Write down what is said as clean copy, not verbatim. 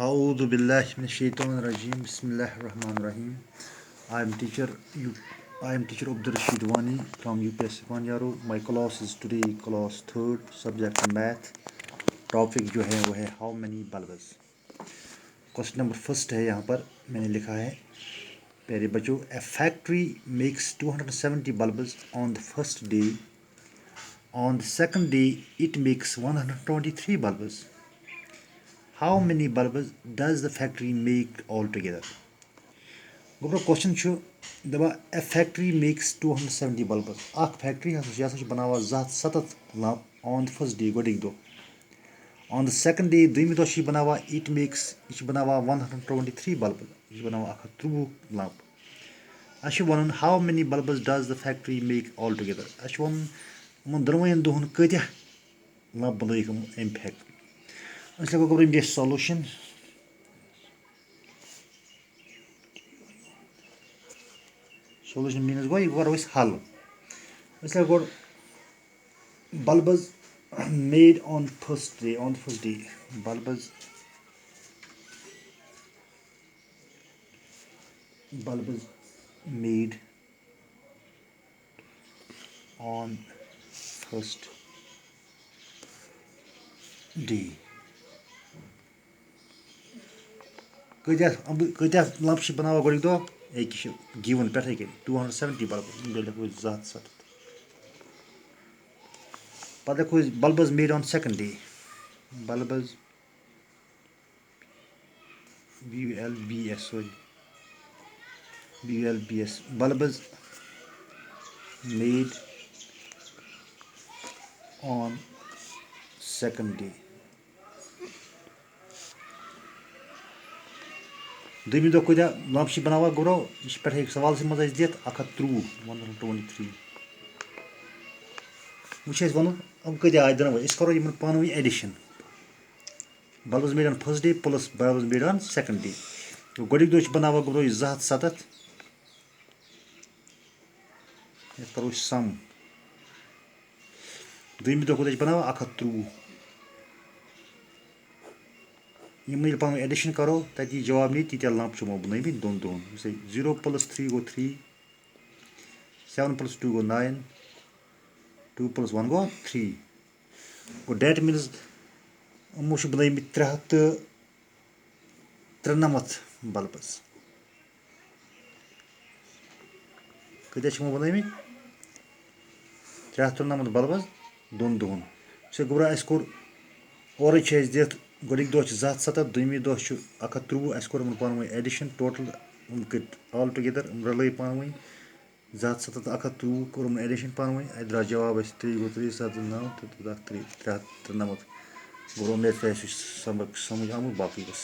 A'udhu billahi minash shaitanir rajim. Bismillahir rahmanir rahim. I am teacher Rashid Wani from UPS siphan yaroo. My class is today class 3rd subject math. Topic जो है वो है how many bulbs. Question number first है. यहाँ पर मैंने लिखा है प्यारे बच्चों, a factory makes 270 bulbs on the first day. On the second day it makes 123 bulbs. How many bulbs does the factory make altogether? गोबरा क्वेश्चन छु दबा a factory makes 270 bulbs. आख फैक्ट्री हसा बनावा 7 lamp on the first day गोडिक दो. On the second day दुइमी दो she बनावा it makes बनावा 123 bulbs. ये बनावा 123 लैंप. अश वनन how many bulbs does the factory make altogether? अश वन मन दरवयन दोहन कत्या लैंप बनाइक एम factory. Let's look over this solution. Solution means what you got is hal. Let's look over bulbs made on first day. On the first day, bulbs made on first day. कत्या lamp बनावा गोडिक दो एक given पे 270 bulb पता bulbs made on second day. Bulbs bulbs made on second day. दुइमी दो कत्या लंप बनावा गोरो यह पे सवाल मज दित 123 वो वन अब कत्या आय दोनों करो इन पान वन addition. Bulbs made on first day plus bulbs made on second day. तो गोडिक दो बनावा गोरो 270 करो सम. दुइमी दो कत्या बनावा 123 ये पान एडिशन करो तक जवाब नी तीत लंप बन दोन दोन 0 + 3 गो 3 7 + 2 गो 9 2 + 1 गो 3 गो. डेट मीन्स यमो बन 393 बल्बस. कत्या बन 393 बल्बस दोन दोहन. गोबरा अस कोर और दित गोडिक दो 270 दुइमी दो 123 अस कोर पान वन एडिशन टोटल ऑल टुगेदर रल पान वन 270 तो 123 कोर एडिशन पान वन अ द्रा जवाब 3 गो 3 7 9 393 गो. उम्मीद सबक समझ आमुत. बाकी बस.